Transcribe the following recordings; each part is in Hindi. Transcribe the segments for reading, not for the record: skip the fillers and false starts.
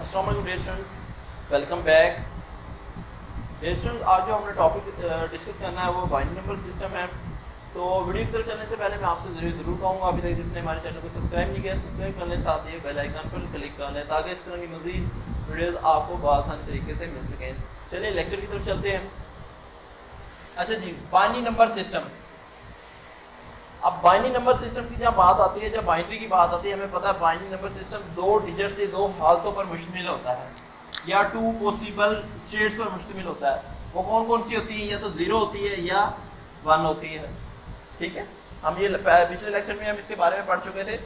अस्सलाम वालेकुम dear students, welcome back. Dear students, आज जो हमने टॉपिक डिस्कस करना है वो बाइनरी नंबर सिस्टम है। तो वीडियो की तरफ चलने से पहले मैं आपसे ज़रूर कहूँगा, अभी तक जिसने हमारे चैनल को सब्सक्राइब नहीं किया सब्सक्राइब कर लें, साथ ही बेल आइकन पर क्लिक कर लें ताकि इस तरह की मज़ीद वीडियोज़ आपको आसान तरीके से मिल सकें। चलिए लेक्चर की तरफ चलते हैं। अच्छा जी, बाइनरी नंबर सिस्टम। अब बाइनरी नंबर सिस्टम की जब बात आती है, जब बाइनरी की बात आती है, हमें पता है बाइनरी नंबर सिस्टम दो डिजिट से दो हालतों पर मुश्तमिल होता है या टू पॉसिबल स्टेट्स पर मुश्तमिल होता है। वो कौन कौन सी होती है? या तो ज़ीरो होती है या वन होती है। ठीक है, हम ये पिछले लेक्चर में हम इसके बारे में पढ़ चुके थे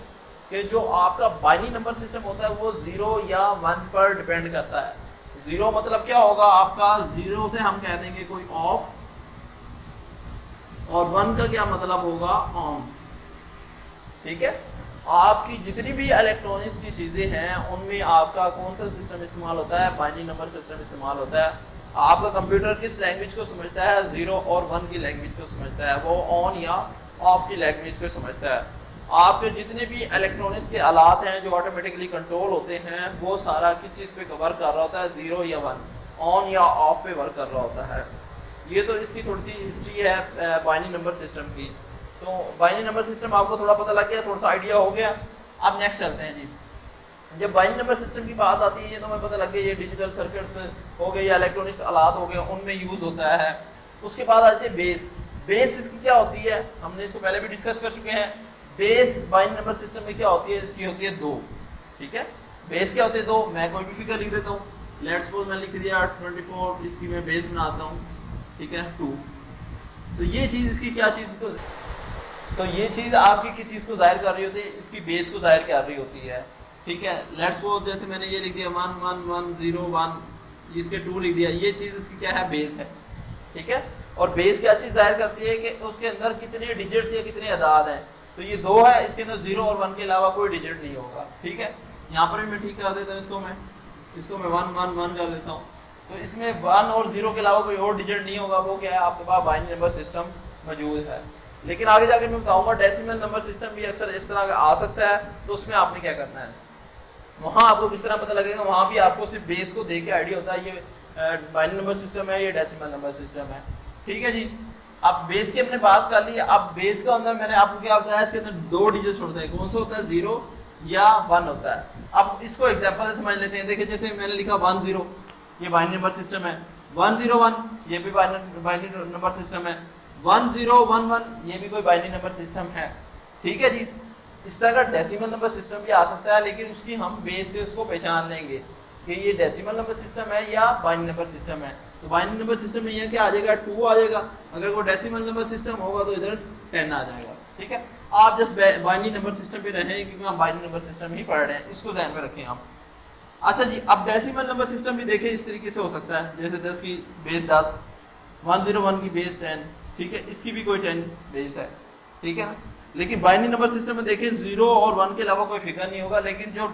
कि जो आपका बाइनरी नंबर सिस्टम होता है वो ज़ीरो या वन पर डिपेंड करता है। ज़ीरो मतलब क्या होगा आपका? ज़ीरो से हम कह देंगे कोई ऑफ, और वन का क्या मतलब होगा? ऑन। ठीक है, आपकी जितनी भी इलेक्ट्रॉनिक्स की चीज़ें हैं उनमें आपका कौन सा सिस्टम इस्तेमाल होता है? बाइनरी नंबर सिस्टम इस्तेमाल होता है। आपका कंप्यूटर किस लैंग्वेज को समझता है? ज़ीरो और वन की लैंग्वेज को समझता है, वो ऑन या ऑफ की लैंग्वेज को समझता है। आपके जितने भी इलेक्ट्रॉनिक्स के आलात हैं जो ऑटोमेटिकली कंट्रोल होते हैं वो सारा किस चीज़ पे कवर कर रहा होता है? ज़ीरो या वन, ऑन या ऑफ पे वर्क कर रहा होता है। ये तो इसकी थोड़ी सी हिस्ट्री है बाइनरी नंबर सिस्टम की। तो बाइनरी नंबर सिस्टम आपको थोड़ा पता लग गया, थोड़ा सा आइडिया हो गया। अब नेक्स्ट चलते हैं जी। जब बाइनरी नंबर सिस्टम की बात आती है तो हमें पता लग गया ये डिजिटल सर्किट्स हो गए या इलेक्ट्रॉनिक्स आलात हो गए, उनमें यूज़ होता है। उसके बाद आती है बेस। बेस इसकी क्या होती है? हमने इसको पहले भी डिस्कस कर चुके हैं। बेस बाइनरी नंबर सिस्टम में क्या होती है? इसकी होती है दो। ठीक है, बेस क्या होते हैं? दो। मैं कोई भी फिगर लिख देता हूँ, लेट्स सपोज मैं लिख दिया 24, इसकी मैं बेस बनाता हूँ, ठीक है, 2। तो ये चीज़ इसकी क्या चीज़ को, तो ये चीज़ आपकी किस चीज़ को जाहिर कर रही होती है? इसकी बेस को जाहिर कर रही होती है। ठीक है, लेट्स सपोज जैसे मैंने ये लिख दिया 1 1 1 0 1, इसके 2 लिख दिया, ये चीज़ इसकी क्या है? बेस है। ठीक है, और बेस क्या चीज़ जाहिर करती है कि उसके अंदर कितने डिजिट्स या कितने अदाद हैं। तो ये 2 है, इसके अंदर 0 और 1 के अलावा कोई डिजिट नहीं होगा। ठीक है, यहाँ पर भी मैं ठीक करा देता हूँ, इसको मैं 1 1 1 कर देता हूँ। तो इसमें 1 और 0 के अलावा कोई और डिजिट नहीं होगा। वो क्या है? आपके पास बाइनरी नंबर सिस्टम मौजूद है। लेकिन आगे जाकर मैं बताऊंगा डेसिमल नंबर सिस्टम भी अक्सर इस तरह का आ सकता है। तो उसमें आपने क्या करना है, वहाँ आपको किस तरह पता लगेगा? वहाँ भी आपको सिर्फ बेस को देख के आइडिया होता है ये बाइनरी नंबर सिस्टम है, ये डेसिमल नंबर सिस्टम है। ठीक है जी, अब बेस की हमने बात कर ली। अब बेस का अंदर मैंने आपको क्या बताया, इसके अंदर दो डिजिट होते हैं। कौन सा होता है? 0 या 1 होता है। अब इसको एग्जाम्पल से समझ लेते हैं। देखिए, जैसे मैंने लिखा 1 0, ये बाइनरी नंबर सिस्टम है। 1 0 1, ये भी बाइनरी नंबर सिस्टम है। 1 0 1 1, ये भी कोई बाइनरी नंबर सिस्टम है। ठीक है जी, इस तरह का डेसिमल नंबर सिस्टम भी आ सकता है, लेकिन उसकी हम बेस से उसको पहचान लेंगे कि ये डेसिमल नंबर सिस्टम है या बाइनरी नंबर सिस्टम है। तो बाइनरी नंबर सिस्टम में ये क्या आ जाएगा? 2 आ जाएगा। अगर वो डेसिमल नंबर सिस्टम होगा तो इधर 10 आ जाएगा। ठीक है, आप जस्ट बाइनरी नंबर सिस्टम पे रहें क्योंकि हम बाइनरी नंबर सिस्टम ही पढ़ रहे हैं, इसको ध्यान में रखें आप। अच्छा जी, अब डेसिमल नंबर सिस्टम भी देखें, इस तरीके से हो सकता है। जैसे 10 की बेस 10, 101 की बेस 10। ठीक है, इसकी भी कोई 10 बेस है। ठीक है ना, लेकिन बाइनरी नंबर सिस्टम में देखें 0 और 1 के अलावा कोई फिगर नहीं होगा। लेकिन जो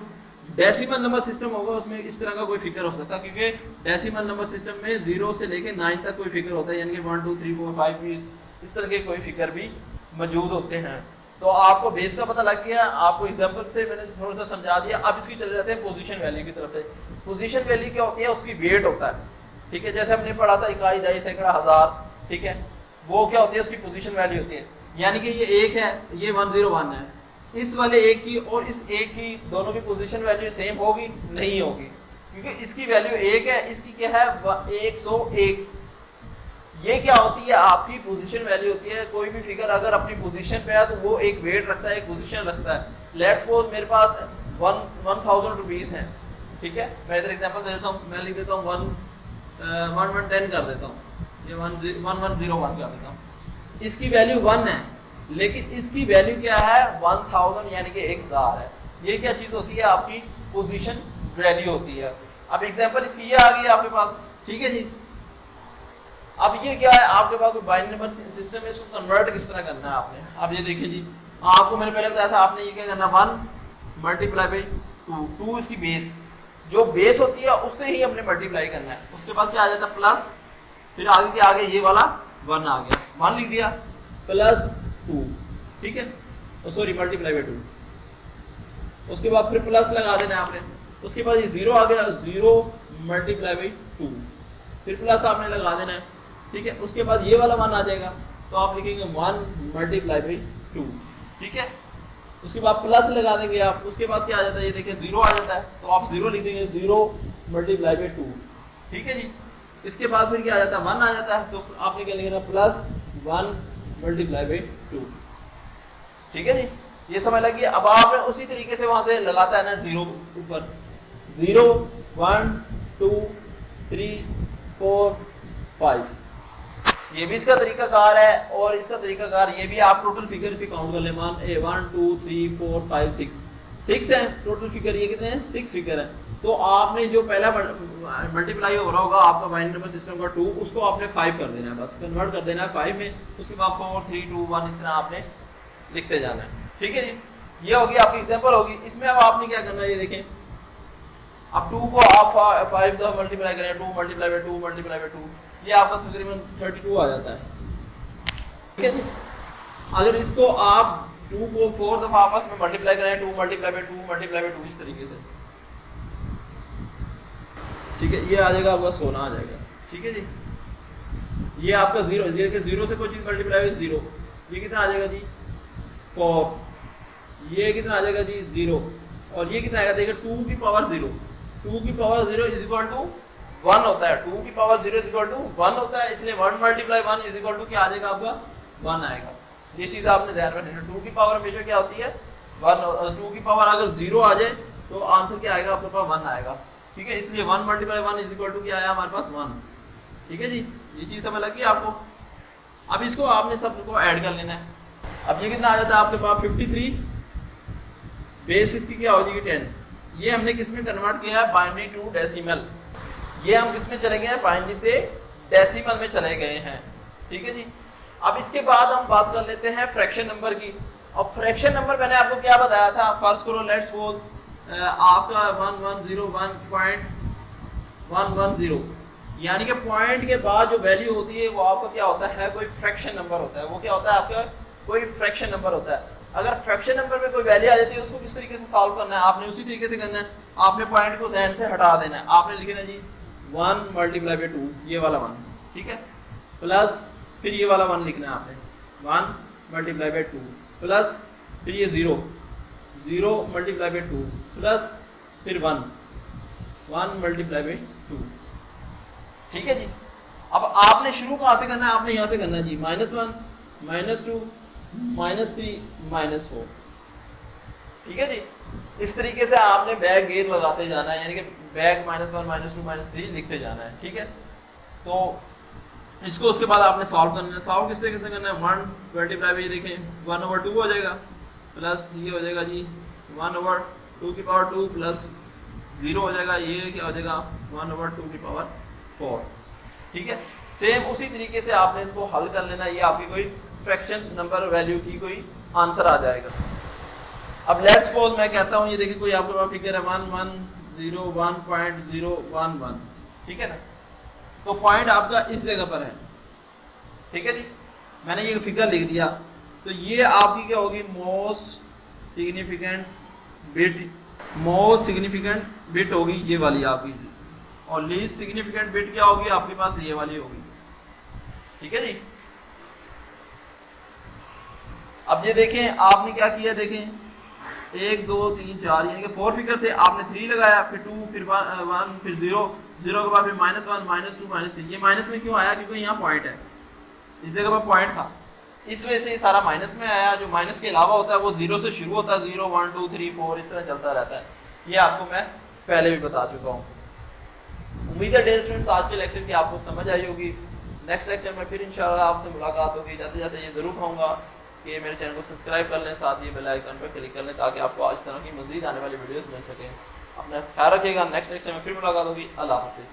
डेसिमल नंबर सिस्टम होगा उसमें इस तरह का कोई फिगर हो सकता है, क्योंकि डेसिमल नंबर सिस्टम में 0 से लेकर 9 तक कोई फिगर होता है, यानी कि 1 2 3 4 5 भी इस तरह के कोई फिगर भी मौजूद होते हैं। तो आपको बेस का पता लग गया। आपको एग्जांपल से मैंने थोड़ा सा समझा दिया। अब इसकी चले जाते हैं पोजीशन वैल्यू की तरफ से। पोजीशन वैल्यू क्या होती है? उसकी वेट होता है। ठीक है, जैसे हमने पढ़ा था इकाई, दहाई, सैकड़ा, हज़ार। ठीक है, वो क्या होती है? उसकी पोजीशन वैल्यू होती है। यानी कि ये 1 है, ये 101 है। इस वाले एक की और इस एक की दोनों की पोजीशन वैल्यू सेम होगी? नहीं होगी, क्योंकि इसकी वैल्यू 1 है, इसकी क्या है? 101। ये क्या होती है? आपकी पोजीशन वैल्यू होती है। कोई भी फिगर अगर अपनी पोजीशन पे है तो वो एक वेट रखता है, एक पोजीशन रखता है। लेट्स सपोज मेरे पास 1000 रुपीज़ हैं। ठीक है, मैं इधर एग्जांपल दे देता हूँ। मैं लिख देता हूँ 1110 कर देता हूँ, ये 1101 कर देता हूँ। इसकी वैल्यू 1 है, लेकिन इसकी वैल्यू क्या है? 1000, यानी कि 1000 है। ये क्या चीज़ होती है? आपकी पोजीशन वैल्यू होती है। अब एग्जांपल इसकी ये आ गई आपके पास। ठीक है जी, अब ये क्या है? आपके पास कोई बाइनरी नंबर सिस्टम है, इसको कन्वर्ट किस तरह करना है आपने। अब ये देखिए जी, आपको मैंने पहले बताया था, आपने ये क्या करना, 1 मल्टीप्लाई बाई 2 इसकी बेस, जो बेस होती है उससे ही हमने मल्टीप्लाई करना है। उसके बाद क्या आ जाता है? प्लस, फिर आगे के आगे ये वाला 1 आ गया, 1 लिख दिया, प्लस 2। ठीक है, सॉरी मल्टीप्लाई बाई 2। उसके बाद फिर प्लस लगा देना है आपने। उसके बाद ये 0 आ गया, 0 मल्टीप्लाई बाई 2, फिर प्लस आपने लगा देना है, ठीक है। उसके बाद ये वाला 1 आ जाएगा, तो आप लिखेंगे 1 मल्टीप्लाई बाई 2, ठीक है। उसके बाद प्लस लगा देंगे आप, उसके बाद क्या आ जाता है, ये देखिए 0 आ जाता है, तो आप 0 लिख देंगे, 0 मल्टीप्लाई बाई 2, ठीक है जी। इसके बाद फिर क्या आ जाता है, 1 आ जाता है, तो आपने क्या लिखना, प्लस 1 मल्टीप्लाई बाई 2, ठीक है जी। ये समझ लगी। अब आपने उसी तरीके से वहां से लगाता है ना 0 ऊपर, 0 1 2 3 4 5, ये भी इसका तरीकाकार है, और इसका तरीकाकार ये भी, आप टोटल फिगर इसे काउंट कर ले, मान 1 2 3 4 5 6 है टोटल फिगर, ये कितने हैं, 6 फिगर है। तो आपने जो पहला मल्टीप्लाई हो रहा होगा आपका बाइनरी नंबर सिस्टम का 2, उसको आपने 5 कर देना है, बस कन्वर्ट कर देना है 5 में, उसके बाद 4 3 2 1 इस तरह आपने लिखते जाना है, ठीक है जी। ये होगी आपकी एग्जांपल होगी। इसमें अब आपने क्या करना है, ये देखें, अब 2 को आप 5 दफा मल्टीप्लाई करें, 2 मल्टीप्लाई बाय 2 मल्टीप्लाई बाय 2, ये आपका तकरीबन 32 आ जाता है, ठीक है जी। अगर इसको आप 2 को 4 दफा आपस में मल्टीप्लाई करें, 2 मल्टीप्लाई बाय 2 मल्टीप्लाई बाय 2, इस तरीके से, ठीक है, ये आ जाएगा आपका 16 आ जाएगा, ठीक है जी। ये आपका 0, ये 0 से कोई चीज मल्टीप्लाई हुई 0, ये कितना आ जाएगा जी 4, ये कितना आ जाएगा जी 0, और ये कितना आएगा, देखिए 2 की पावर 0, 2 की पावर 0 इज इक्वल टू 1 होता है, 2 की पावर 0 इज इक्वल टू 1 होता है, इसलिए 1 मल्टीप्लाई 1 इज इक्वल टू क्या आ जाएगा आपका 1 आएगा। ये चीज आपने ध्यान में रखना, 2 की पावर हमेशा क्या होती है 1, 2 की पावर अगर 0 आ जाए तो आंसर क्या आएगा आपके पास 1 आएगा, ठीक है। इसलिए 1 मल्टीप्लाई 1 इज इक्वल टू क्या आया हमारे पास 1, ठीक है जी। ये चीज समझ लगी आपको। अब इसको आपने सबको ऐड कर लेना है। अब ये कितना आ जाता है आपके पास 53, बेस इसकी क्या हो जाएगी 10, ये हमने किस में कन्वर्ट किया है, बाइनरी टू डेसिमल, ये हम किस में चले गए हैं, बाइनरी से डेसिमल में चले गए हैं, ठीक है जी। अब इसके बाद हम बात कर लेते हैं फ्रैक्शन नंबर की। अब फ्रैक्शन नंबर मैंने आपको क्या बताया था, फर्स्ट करो लेट्स सपोज आपका 110 यानी कि पॉइंट के बाद जो वैल्यू होती है वो आपका क्या होता है, कोई फ्रैक्शन नंबर होता है, वो क्या होता है आपका कोई फ्रैक्शन नंबर होता है। अगर फ्रैक्शन नंबर में कोई वैल्यू आ जाती है उसको किस तरीके से सॉल्व करना है, आपने उसी तरीके से करना है, आपने पॉइंट को ज़हन से हटा देना है, आपने लिखना जी 1 मल्टीप्लाई बाई 2, ये वाला 1, ठीक है, प्लस फिर ये वाला 1 लिखना है आपने 1 मल्टीप्लाई बाई 2, प्लस फिर ये 0 मल्टीप्लाई बाई 2, प्लस फिर 1 मल्टीप्लाई बाई 2, ठीक है जी। अब आपने शुरू कहाँ से करना है, आपने यहाँ से करना है जी -1 -2 -3 -4, ठीक है जी। इस तरीके से आपने बैक गेयर लगाते जाना है, यानी कि बैक -1 -2 -3 लिखते जाना है, ठीक है। तो इसको उसके बाद आपने सॉल्व करना है। सॉल्व किस तरीके से करना है, 1 मल्टीप्लाई बाई देखें 1/2 हो जाएगा, प्लस ये हो जाएगा जी 1/2 की पावर 2 प्लस 0 हो जाएगा, ये क्या हो जाएगा 1/2 की पावर 4, ठीक है। सेम उसी तरीके से आपने इसको हल कर लेना, ये आपकी कोई फ्रैक्शन नंबर वैल्यू की कोई आंसर आ जाएगा। अब लेट्स सपोज मैं कहता हूँ, ये देखिए कोई आपके पास फिगर है 110.011, ठीक है ना, तो पॉइंट आपका इस जगह पर है, ठीक है जी। मैंने ये फिगर लिख दिया, तो ये आपकी क्या होगी, मोस्ट सिग्निफिकेंट बिट होगी ये वाली आपकी, और लीस्ट सिग्निफिकेंट बिट क्या होगी आपके पास, ये वाली होगी, ठीक है जी। अब ये देखें आपने क्या किया, देखें 1 2 3 4 यानी कि 4 फिगर थे, आपने 3 लगाया, फिर 2 फिर 1 फिर 0 के बाद फिर -1 -2 -3, ये माइनस में क्यों आया, क्योंकि यहाँ पॉइंट है, इस जगह पर पॉइंट था, इस वजह से ये सारा माइनस में आया। जो माइनस के अलावा होता है वो 0 से शुरू होता है, 0 1 2 3 4 इस तरह चलता रहता है, ये आपको मैं पहले भी बता चुका हूँ। उम्मीद है डियर स्टूडेंट्स आज के लेक्चर की आपको समझ आई होगी। नेक्स्ट लेक्चर में फिर इंशाल्लाह आपसे मुलाकात होगी। जाते जाते ये ज़रूर कहूँगा कि मेरे चैनल को सब्सक्राइब कर लें, साथ ही बेल आइकन पर क्लिक कर लें ताकि आपको आज तरह की मज़ीद आने वाली वीडियोस मिल सकें। अपना ख्याल रखिएगा, नेक्स्ट लेक्चर में फिर मुलाकात होगी। अल्लाह हाफिज़।